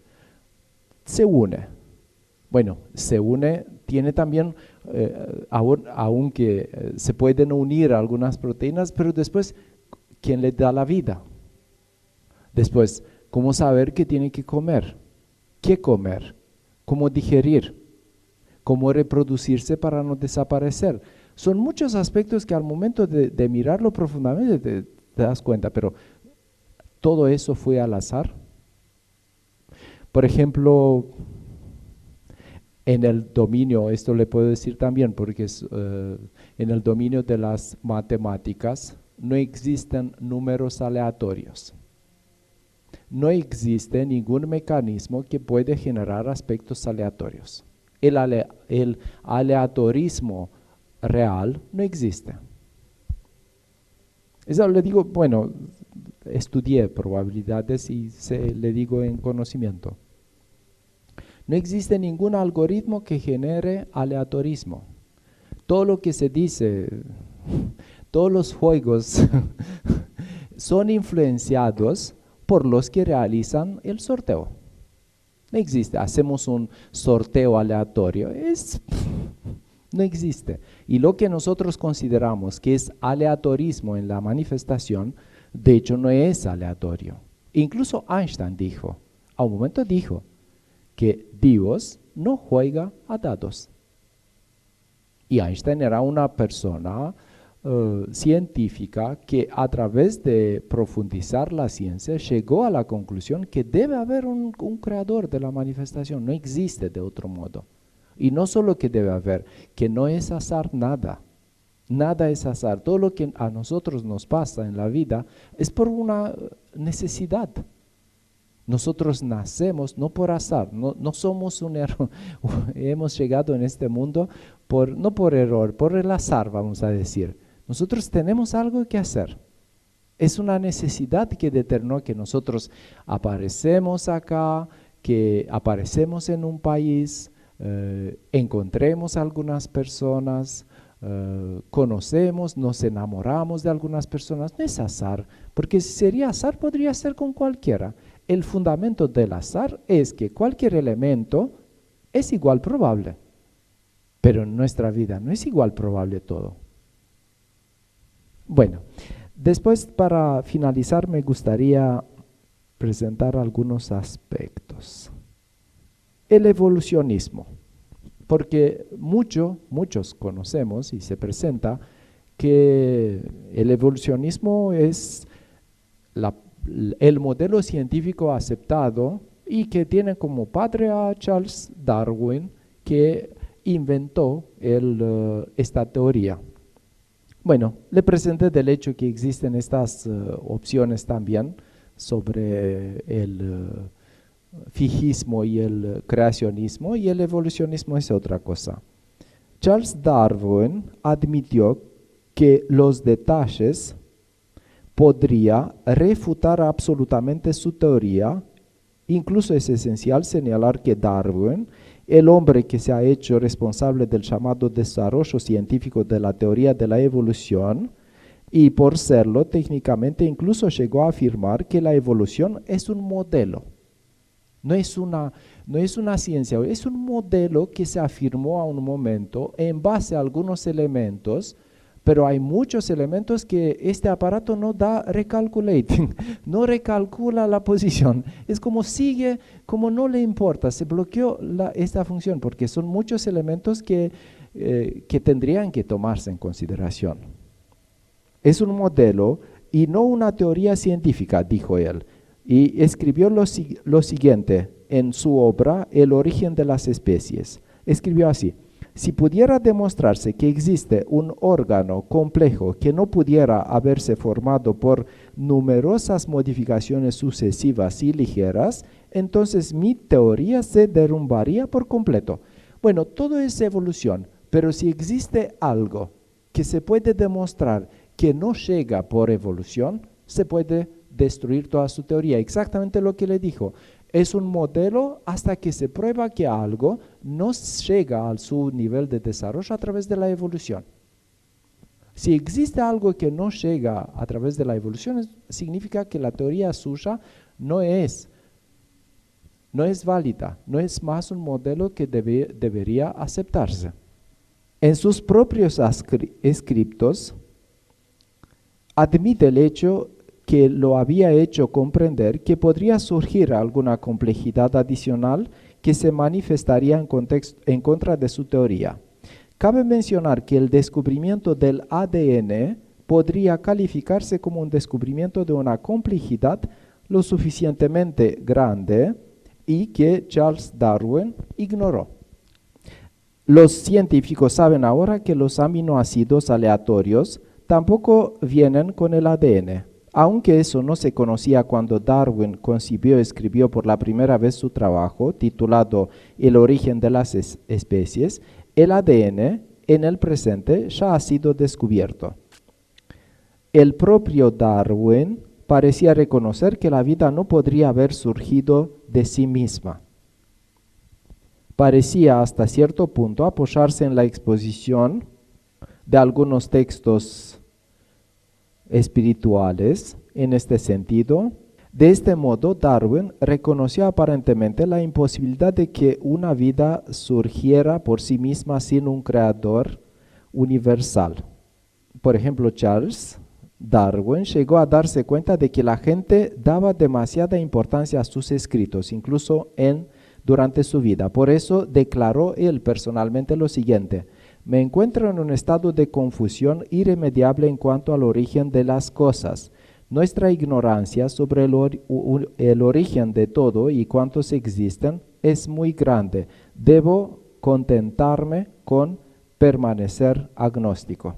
[SPEAKER 1] se une. Bueno, se une, tiene también, aunque se pueden unir algunas proteínas, pero después, ¿quién le da la vida? Después, ¿cómo saber qué tiene que comer? ¿Qué comer? ¿Cómo digerir? ¿Cómo reproducirse para no desaparecer? Son muchos aspectos que al momento de mirarlo profundamente te das cuenta, pero todo eso fue al azar. Por ejemplo, en el dominio, esto le puedo decir también, porque en el dominio de las matemáticas no existen números aleatorios. No existe ningún mecanismo que puede generar aspectos aleatorios. El aleatorismo real no existe. Eso le digo, bueno, estudié probabilidades y le digo en conocimiento. No existe ningún algoritmo que genere aleatorismo. Todo lo que se dice, todos los juegos son influenciados por los que realizan el sorteo. No existe, hacemos un sorteo aleatorio, no existe. Y lo que nosotros consideramos que es aleatorismo en la manifestación, de hecho no es aleatorio. Incluso Einstein dijo, a un momento dijo, que Dios no juega a dados. Y Einstein era una persona científica que a través de profundizar la ciencia llegó a la conclusión que debe haber un creador de la manifestación, no existe de otro modo. Y no solo que debe haber, que no es azar nada, nada es azar. Todo lo que a nosotros nos pasa en la vida es por una necesidad. Nosotros nacemos no por azar, no somos un error, hemos llegado en este mundo no por error, por el azar, vamos a decir. Nosotros tenemos algo que hacer. Es una necesidad que determinó que nosotros aparecemos acá, que aparecemos en un país, encontremos a algunas personas, conocemos, nos enamoramos de algunas personas. No es azar, porque si sería azar podría ser con cualquiera. El fundamento del azar es que cualquier elemento es igual probable, pero en nuestra vida no es igual probable todo. Bueno, después para finalizar me gustaría presentar algunos aspectos. El evolucionismo, porque muchos conocemos y se presenta que el evolucionismo es el modelo científico aceptado y que tiene como padre a Charles Darwin, que inventó esta teoría. Bueno, le presenté del hecho que existen estas opciones también sobre el fijismo y el creacionismo, y el evolucionismo es otra cosa. Charles Darwin admitió que los detalles podría refutar absolutamente su teoría. Incluso es esencial señalar que Darwin, el hombre que se ha hecho responsable del llamado desarrollo científico de la teoría de la evolución, y por serlo técnicamente incluso llegó a afirmar que la evolución es un modelo. No es una ciencia, es un modelo que se afirmó a un momento en base a algunos elementos, pero hay muchos elementos que este aparato no da recalculating, no recalcula la posición. Es como sigue, como no le importa, se bloqueó esta función porque son muchos elementos que tendrían que tomarse en consideración. Es un modelo y no una teoría científica, dijo él. Y escribió lo siguiente en su obra El origen de las especies. Escribió así: si pudiera demostrarse que existe un órgano complejo que no pudiera haberse formado por numerosas modificaciones sucesivas y ligeras, entonces mi teoría se derrumbaría por completo. Bueno, todo es evolución, pero si existe algo que se puede demostrar que no llega por evolución, se puede destruir toda su teoría. Exactamente lo que le dijo. Es un modelo hasta que se prueba que algo no llega a su nivel de desarrollo a través de la evolución. Si existe algo que no llega a través de la evolución, significa que la teoría suya no es válida, no es más un modelo que debería aceptarse. En sus propios escritos, admite el hecho que lo había hecho comprender que podría surgir alguna complejidad adicional que se manifestaría en contra de su teoría. Cabe mencionar que el descubrimiento del ADN podría calificarse como un descubrimiento de una complejidad lo suficientemente grande y que Charles Darwin ignoró. Los científicos saben ahora que los aminoácidos aleatorios tampoco vienen con el ADN. Aunque eso no se conocía cuando Darwin concibió y escribió por la primera vez su trabajo, titulado El origen de las especies, el ADN en el presente ya ha sido descubierto.
[SPEAKER 2] el propio Darwin parecía reconocer que la vida no podría haber surgido de sí misma. Parecía hasta cierto punto apoyarse en la exposición de algunos textos espirituales en este sentido. De este modo, Darwin reconoció aparentemente la imposibilidad de que una vida surgiera por sí misma sin un creador universal. Por ejemplo, Charles Darwin llegó a darse cuenta de que la gente daba demasiada importancia a sus escritos, incluso durante su vida. Por eso declaró él personalmente lo siguiente: me encuentro en un estado de confusión irremediable en cuanto al origen de las cosas. Nuestra ignorancia sobre el origen de todo y cuántos existen es muy grande. Debo contentarme con permanecer agnóstico.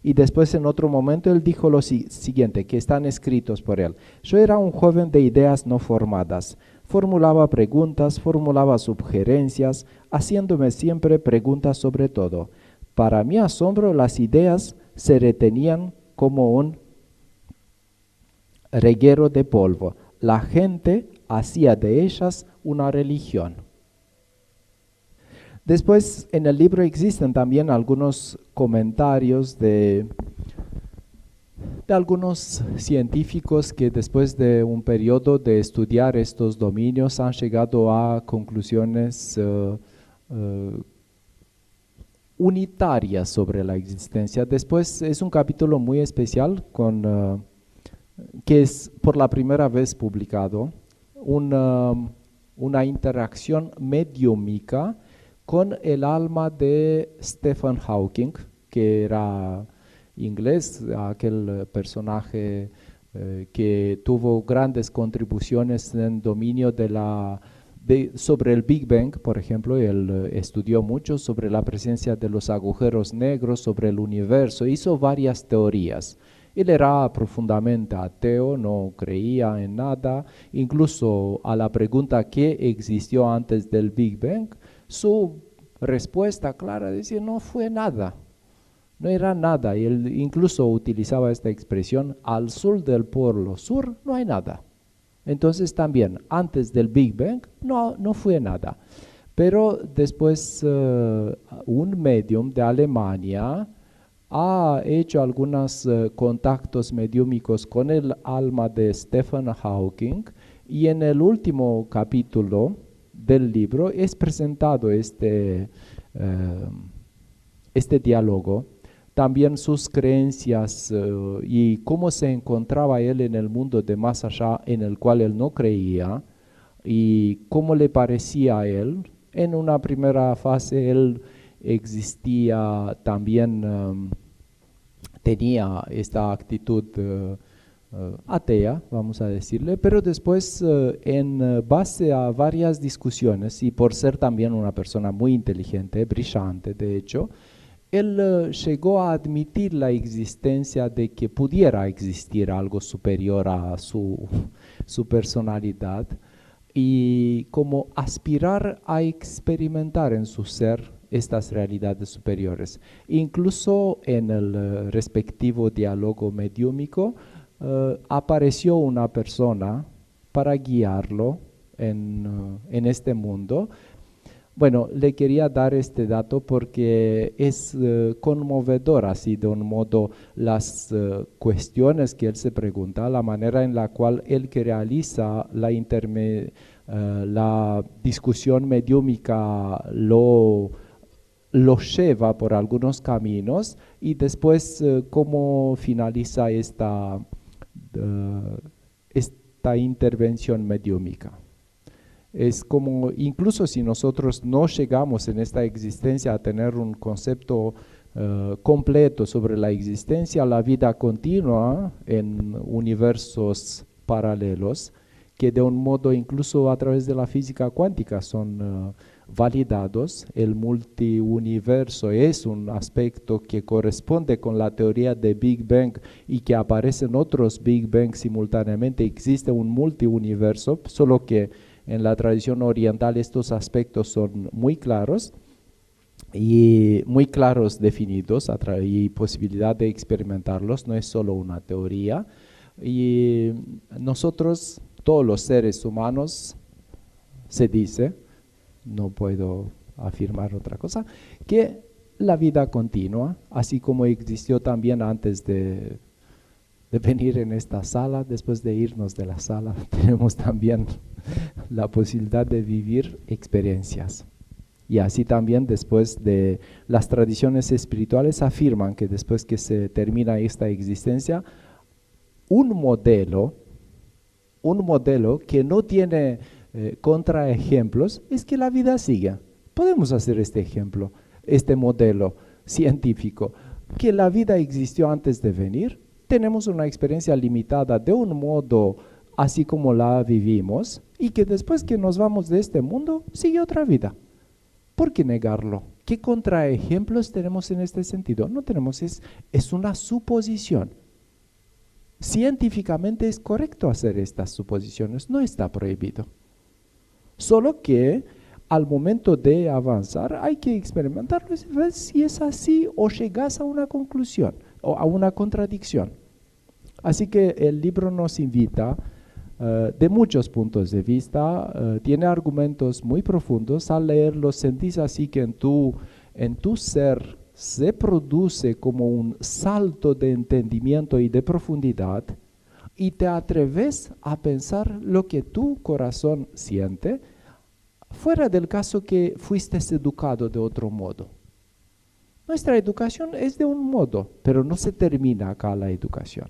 [SPEAKER 2] Y después en otro momento él dijo lo siguiente, que están escritos por él. Yo era un joven de ideas no formadas. Formulaba preguntas, formulaba sugerencias, haciéndome siempre preguntas sobre todo. Para mi asombro, las ideas se retenían como un reguero de polvo. La gente hacía de ellas una religión. Después, en el libro existen también algunos comentarios de algunos científicos que después de un periodo de estudiar estos dominios han llegado a conclusiones unitarias sobre la existencia. Después es un capítulo muy especial que es por la primera vez publicado, una interacción mediúmica con el alma de Stephen Hawking, que era inglés, aquel personaje que tuvo grandes contribuciones en el dominio sobre el Big Bang, por ejemplo. Él estudió mucho sobre la presencia de los agujeros negros, sobre el universo, hizo varias teorías. Él era profundamente ateo, no creía en nada, incluso a la pregunta ¿qué existió antes del Big Bang? Su respuesta clara decía no fue nada, no era nada. Y él incluso utilizaba esta expresión: al sur del polo sur no hay nada. Entonces también antes del Big Bang no fue nada. Pero después un medium de Alemania ha hecho algunos contactos mediúmicos con el alma de Stephen Hawking, y en el último capítulo del libro es presentado este diálogo, también sus creencias y cómo se encontraba él en el mundo de más allá en el cual él no creía, y cómo le parecía a él. En una primera fase él existía también, tenía esta actitud atea, vamos a decirle, pero después en base a varias discusiones y por ser también una persona muy inteligente, brillante de hecho, él llegó a admitir la existencia de que pudiera existir algo superior a su personalidad, y como aspirar a experimentar en su ser estas realidades superiores. Incluso en el respectivo diálogo mediúmico apareció una persona para guiarlo en este mundo. Bueno, le quería dar este dato porque es conmovedor así de un modo las cuestiones que él se pregunta, la manera en la cual él que realiza la discusión mediúmica lo lleva por algunos caminos, y después cómo finaliza esta intervención mediúmica. Es como, incluso si nosotros no llegamos en esta existencia a tener un concepto completo sobre la existencia, la vida continua en universos paralelos, que de un modo incluso a través de la física cuántica son validados. El multiuniverso es un aspecto que corresponde con la teoría de Big Bang, y que aparecen otros Big Bang simultáneamente. Existe un multiuniverso, solo que en la tradición oriental estos aspectos son muy claros. y muy claros, definidos, y posibilidad de experimentarlos, no es solo una teoría. Y nosotros, todos los seres humanos, se dice, no puedo afirmar otra cosa, que la vida continua, así como existió también antes de venir en esta sala, después de irnos de la sala, tenemos también la posibilidad de vivir experiencias. Y así también después de las tradiciones espirituales afirman que después que se termina esta existencia, un modelo que no tiene contraejemplos es que la vida sigue. Podemos hacer este ejemplo, este modelo científico, que la vida existió antes de venir. Tenemos una experiencia limitada de un modo así como la vivimos y que después que nos vamos de este mundo sigue otra vida. ¿Por qué negarlo? ¿Qué contraejemplos tenemos en este sentido? No tenemos, es una suposición. Científicamente es correcto hacer estas suposiciones, no está prohibido. Solo que al momento de avanzar hay que experimentarlo y ver si es así o llegas a una conclusión o a una contradicción. Así que el libro nos invita de muchos puntos de vista, tiene argumentos muy profundos. Al leerlo sentís así que en tu ser se produce como un salto de entendimiento y de profundidad y te atreves a pensar lo que tu corazón siente, fuera del caso que fuiste educado de otro modo. Nuestra educación es de un modo, pero no se termina acá la educación.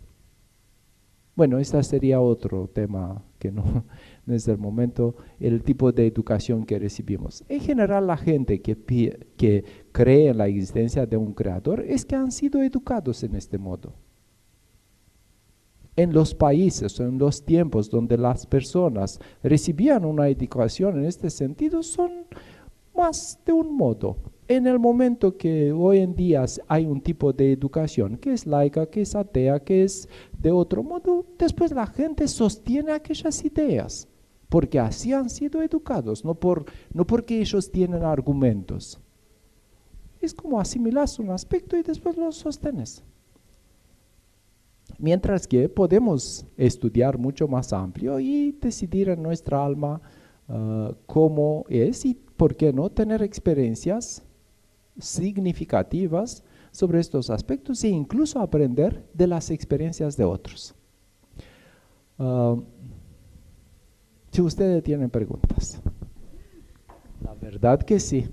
[SPEAKER 2] Bueno, este sería otro tema que no es el momento, el tipo de educación que recibimos. En general, la gente que cree en la existencia de un creador es que han sido educados en este modo. En los países, en los tiempos donde las personas recibían una educación en este sentido, son más de un modo. En el momento que hoy en día hay un tipo de educación que es laica, que es atea, que es de otro modo, después la gente sostiene aquellas ideas, porque así han sido educados, no porque ellos tienen argumentos. Es como asimilas un aspecto y después lo sostenes. Mientras que podemos estudiar mucho más amplio y decidir en nuestra alma cómo es y, ¿por qué no?, tener experiencias significativas sobre estos aspectos e incluso aprender de las experiencias de otros. Si ustedes tienen preguntas. La verdad que sí.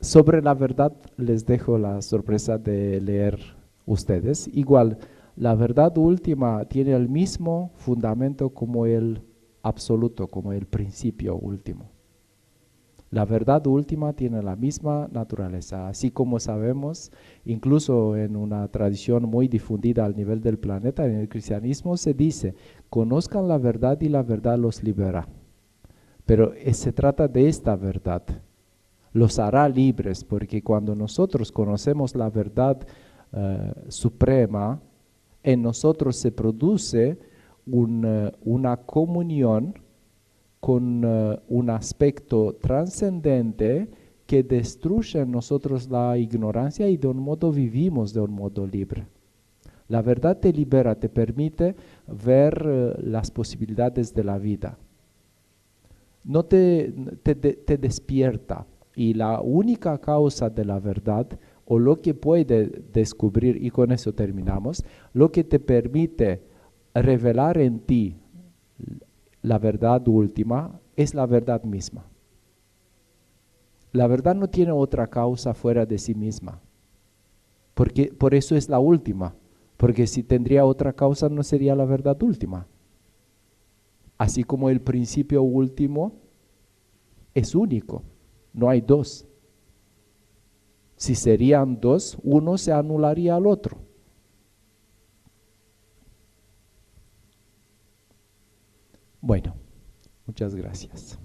[SPEAKER 2] Sobre la verdad les dejo la sorpresa de leer ustedes. Igual, la verdad última tiene el mismo fundamento como el absoluto, como el principio último. La verdad última tiene la misma naturaleza, así como sabemos, incluso en una tradición muy difundida al nivel del planeta, en el cristianismo se dice, conozcan la verdad y la verdad los libera. Pero se trata de esta verdad, los hará libres, porque cuando nosotros conocemos la verdad suprema, en nosotros se produce una comunión con un aspecto trascendente que destruye en nosotros la ignorancia y de un modo vivimos de un modo libre. La verdad te libera, te permite ver las posibilidades de la vida. No te despierta, y la única causa de la verdad, o lo que puede descubrir, y con eso terminamos, lo que te permite revelar en ti la verdad última es la verdad misma. La verdad no tiene otra causa fuera de sí misma, porque por eso es la última, porque si tendría otra causa no sería la verdad última. Así como el principio último es único, no hay dos. Si serían dos, uno se anularía al otro. Bueno, muchas gracias.